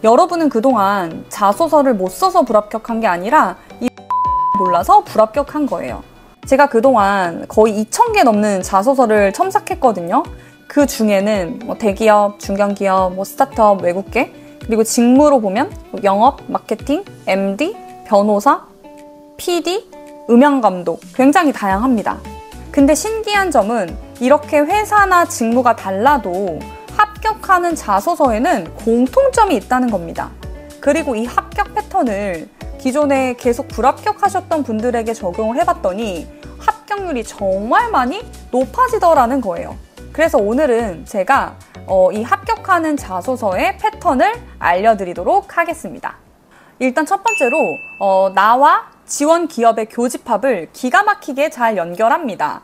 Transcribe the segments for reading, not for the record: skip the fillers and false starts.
여러분은 그동안 자소서를 못 써서 불합격한 게 아니라 이 몰라서 불합격한 거예요. 제가 그동안 거의 2,000개 넘는 자소서를 첨삭했거든요. 그 중에는 대기업, 중견기업, 스타트업, 외국계, 그리고 직무로 보면 영업, 마케팅, MD, 변호사, PD, 음향감독 굉장히 다양합니다. 근데 신기한 점은 이렇게 회사나 직무가 달라도 합격하는 자소서에는 공통점이 있다는 겁니다. 그리고 이 합격 패턴을 기존에 계속 불합격하셨던 분들에게 적용을 해봤더니 합격률이 정말 많이 높아지더라는 거예요. 그래서 오늘은 제가 이 합격하는 자소서의 패턴을 알려드리도록 하겠습니다. 일단 첫 번째로 나와 지원 기업의 교집합을 기가 막히게 잘 연결합니다.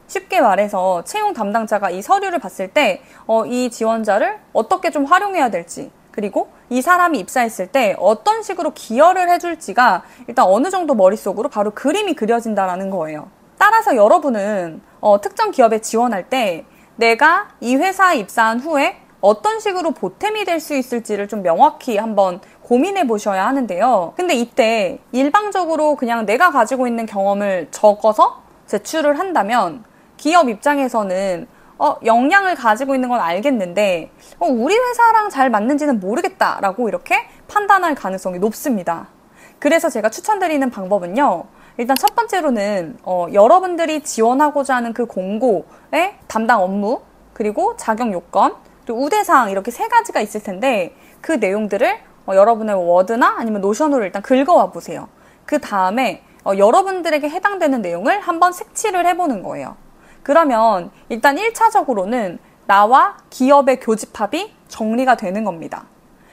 쉽게 말해서 채용 담당자가 이 서류를 봤을 때 이 지원자를 어떻게 좀 활용해야 될지, 그리고 이 사람이 입사했을 때 어떤 식으로 기여를 해줄지가 일단 어느 정도 머릿속으로 바로 그림이 그려진다는 거예요. 따라서 여러분은 특정 기업에 지원할 때 내가 이 회사에 입사한 후에 어떤 식으로 보탬이 될 수 있을지를 좀 명확히 한번 고민해 보셔야 하는데요. 근데 이때 일방적으로 그냥 내가 가지고 있는 경험을 적어서 제출을 한다면 기업 입장에서는 역량을 가지고 있는 건 알겠는데 우리 회사랑 잘 맞는지는 모르겠다라고 이렇게 판단할 가능성이 높습니다. 그래서 제가 추천드리는 방법은요. 일단 첫 번째로는 여러분들이 지원하고자 하는 그 공고의 담당 업무, 그리고 자격 요건, 그리고 우대사항 이렇게 3가지가 있을 텐데 그 내용들을 여러분의 워드나 아니면 노션으로 일단 긁어와 보세요. 그 다음에 여러분들에게 해당되는 내용을 한번 색칠을 해보는 거예요. 그러면 일단 1차적으로는 나와 기업의 교집합이 정리가 되는 겁니다.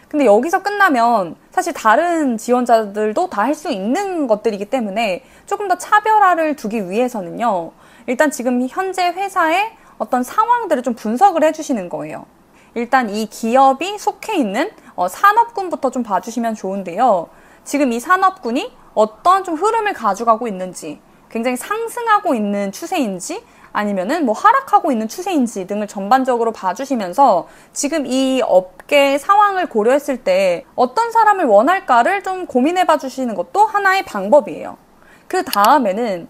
근데 여기서 끝나면 사실 다른 지원자들도 다 할 수 있는 것들이기 때문에 조금 더 차별화를 두기 위해서는요. 일단 지금 현재 회사의 어떤 상황들을 좀 분석을 해주시는 거예요. 일단 이 기업이 속해 있는 산업군부터 좀 봐주시면 좋은데요. 지금 이 산업군이 어떤 좀 흐름을 가져가고 있는지, 굉장히 상승하고 있는 추세인지 아니면은 하락하고 있는 추세인지 등을 전반적으로 봐주시면서 지금 이 업계 상황을 고려했을 때 어떤 사람을 원할까를 좀 고민해 봐 주시는 것도 하나의 방법이에요. 그 다음에는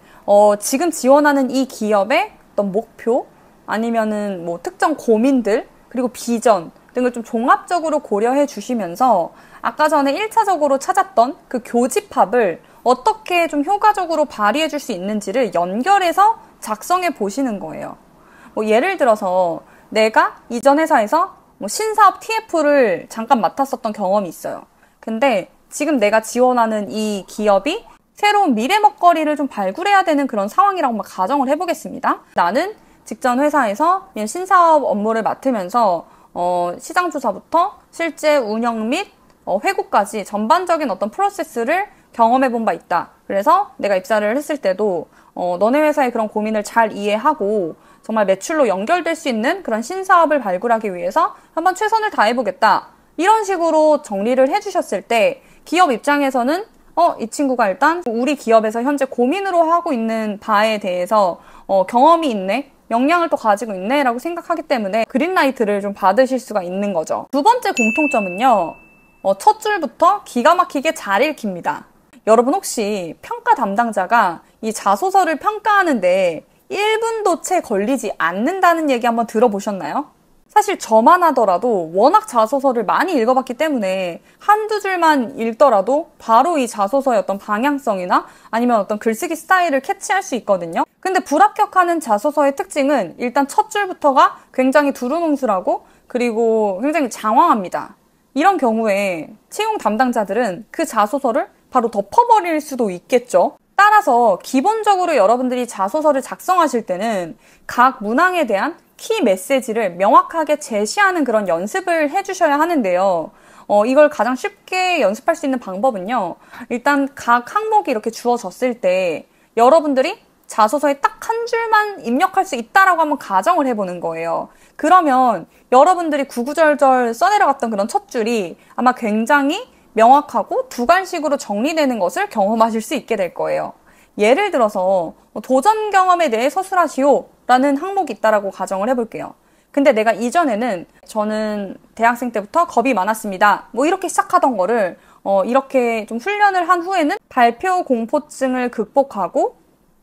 지금 지원하는 이 기업의 어떤 목표 아니면은 특정 고민들 그리고 비전 등을 좀 종합적으로 고려해 주시면서 아까 전에 1차적으로 찾았던 그 교집합을 어떻게 좀 효과적으로 발휘해 줄 수 있는지를 연결해서 작성해 보시는 거예요. 예를 들어서 내가 이전 회사에서 신사업 TF를 잠깐 맡았었던 경험이 있어요. 근데 지금 내가 지원하는 이 기업이 새로운 미래 먹거리를 좀 발굴해야 되는 그런 상황이라고 가정을 해보겠습니다. 나는 직전 회사에서 신사업 업무를 맡으면서 시장 조사부터 실제 운영 및 회고까지 전반적인 어떤 프로세스를 경험해 본 바 있다. 그래서 내가 입사를 했을 때도 너네 회사의 그런 고민을 잘 이해하고 정말 매출로 연결될 수 있는 그런 신사업을 발굴하기 위해서 한번 최선을 다해보겠다. 이런 식으로 정리를 해주셨을 때 기업 입장에서는 이 친구가 일단 우리 기업에서 현재 고민으로 하고 있는 바에 대해서 경험이 있네, 역량을 또 가지고 있네 라고 생각하기 때문에 그린라이트를 좀 받으실 수가 있는 거죠. 두 번째 공통점은요. 첫 줄부터 기가 막히게 잘 읽힙니다. 여러분 혹시 평가 담당자가 이 자소서를 평가하는데 1분도 채 걸리지 않는다는 얘기 한번 들어보셨나요? 사실 저만 하더라도 워낙 자소서를 많이 읽어봤기 때문에 한두 줄만 읽더라도 바로 이 자소서의 어떤 방향성이나 아니면 어떤 글쓰기 스타일을 캐치할 수 있거든요. 근데 불합격하는 자소서의 특징은 일단 첫 줄부터가 굉장히 두루뭉술하고 그리고 굉장히 장황합니다. 이런 경우에 채용 담당자들은 그 자소서를 바로 덮어버릴 수도 있겠죠. 따라서 기본적으로 여러분들이 자소서를 작성하실 때는 각 문항에 대한 키 메시지를 명확하게 제시하는 그런 연습을 해주셔야 하는데요. 이걸 가장 쉽게 연습할 수 있는 방법은요. 일단 각 항목이 이렇게 주어졌을 때 여러분들이 자소서에 딱 한 줄만 입력할 수 있다라고 한번 가정을 해보는 거예요. 그러면 여러분들이 구구절절 써내려갔던 그런 첫 줄이 아마 굉장히 명확하고 두괄식으로 정리되는 것을 경험하실 수 있게 될 거예요. 예를 들어서 도전 경험에 대해 서술하시오 라는 항목이 있다라고 가정을 해볼게요. 근데 내가 이전에는 저는 대학생 때부터 겁이 많았습니다. 뭐 이렇게 시작하던 거를 이렇게 좀 훈련을 한 후에는 발표 공포증을 극복하고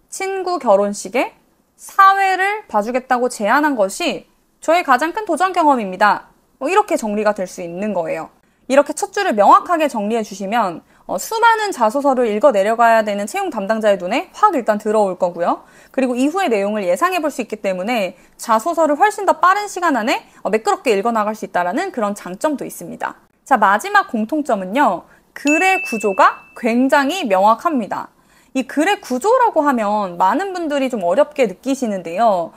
친구 결혼식에 사회를 봐주겠다고 제안한 것이 저의 가장 큰 도전 경험입니다. 이렇게 정리가 될 수 있는 거예요. 이렇게 첫 줄을 명확하게 정리해 주시면 수많은 자소서를 읽어 내려가야 되는 채용 담당자의 눈에 확 일단 들어올 거고요. 그리고 이후의 내용을 예상해 볼 수 있기 때문에 자소서를 훨씬 더 빠른 시간 안에 매끄럽게 읽어 나갈 수 있다는 그런 장점도 있습니다. 자, 마지막 공통점은요. 글의 구조가 굉장히 명확합니다. 이 글의 구조라고 하면 많은 분들이 좀 어렵게 느끼시는데요.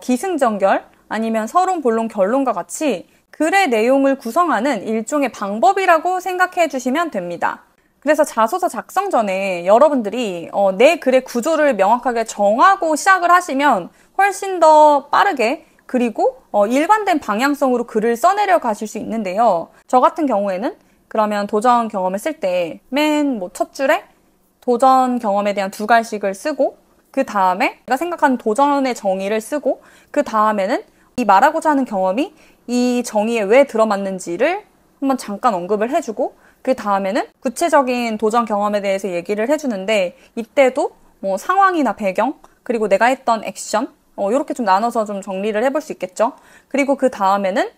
기승전결 아니면 서론, 본론, 결론과 같이 글의 내용을 구성하는 일종의 방법이라고 생각해 주시면 됩니다. 그래서 자소서 작성 전에 여러분들이 내 글의 구조를 명확하게 정하고 시작을 하시면 훨씬 더 빠르게 그리고 일관된 방향성으로 글을 써내려 가실 수 있는데요. 저 같은 경우에는 그러면 도전 경험을 쓸 때 맨 첫 줄에 도전 경험에 대한 2갈씩을 쓰고 그 다음에 내가 생각하는 도전의 정의를 쓰고 그 다음에는 이 말하고자 하는 경험이 이 정의에 왜 들어맞는지를 한번 잠깐 언급을 해주고 그 다음에는 구체적인 도전 경험에 대해서 얘기를 해주는데 이때도 뭐 상황이나 배경 그리고 내가 했던 액션 이렇게 좀 나눠서 좀 정리를 해볼 수 있겠죠. 그리고 그 다음에는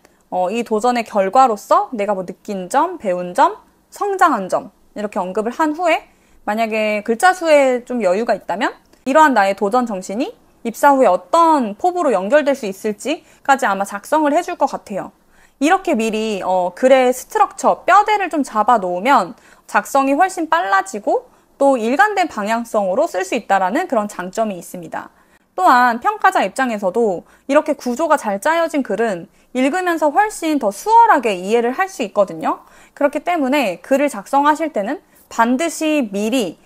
이 도전의 결과로서 내가 뭐 느낀 점, 배운 점, 성장한 점 이렇게 언급을 한 후에 만약에 글자 수에 좀 여유가 있다면 이러한 나의 도전 정신이 입사 후에 어떤 포부로 연결될 수 있을지까지 아마 작성을 해줄 것 같아요. 이렇게 미리 글의 스트럭처, 뼈대를 좀 잡아 놓으면 작성이 훨씬 빨라지고 또 일관된 방향성으로 쓸 수 있다는 그런 장점이 있습니다. 또한 평가자 입장에서도 이렇게 구조가 잘 짜여진 글은 읽으면서 훨씬 더 수월하게 이해를 할 수 있거든요. 그렇기 때문에 글을 작성하실 때는 반드시 미리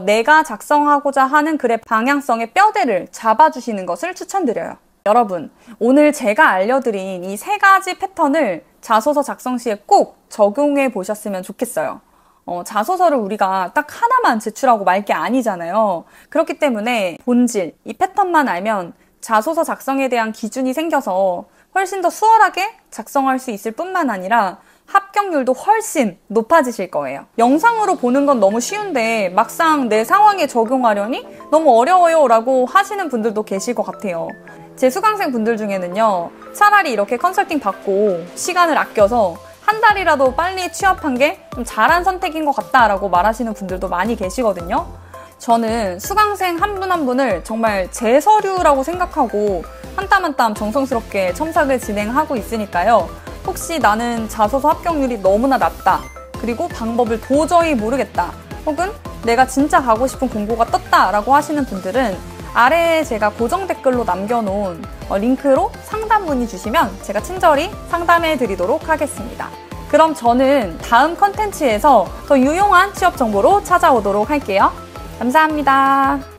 내가 작성하고자 하는 글의 방향성의 뼈대를 잡아주시는 것을 추천드려요. 여러분, 오늘 제가 알려드린 이 3가지 패턴을 자소서 작성 시에 꼭 적용해 보셨으면 좋겠어요. 자소서를 우리가 딱 하나만 제출하고 말 게 아니잖아요. 그렇기 때문에 본질, 이 패턴만 알면 자소서 작성에 대한 기준이 생겨서 훨씬 더 수월하게 작성할 수 있을 뿐만 아니라 합격률도 훨씬 높아지실 거예요. 영상으로 보는 건 너무 쉬운데 막상 내 상황에 적용하려니 너무 어려워요 라고 하시는 분들도 계실 것 같아요. 제 수강생 분들 중에는요, 차라리 이렇게 컨설팅 받고 시간을 아껴서 한 달이라도 빨리 취업한 게 좀 잘한 선택인 것 같다라고 말하시는 분들도 많이 계시거든요. 저는 수강생 한 분 한 분을 정말 제 서류라고 생각하고 한 땀 한 땀 정성스럽게 첨삭을 진행하고 있으니까요. 혹시 나는 자소서 합격률이 너무나 낮다, 그리고 방법을 도저히 모르겠다, 혹은 내가 진짜 가고 싶은 공고가 떴다라고 하시는 분들은 아래에 제가 고정 댓글로 남겨놓은 링크로 상담 문의 주시면 제가 친절히 상담해 드리도록 하겠습니다. 그럼 저는 다음 컨텐츠에서 더 유용한 취업 정보로 찾아오도록 할게요. 감사합니다.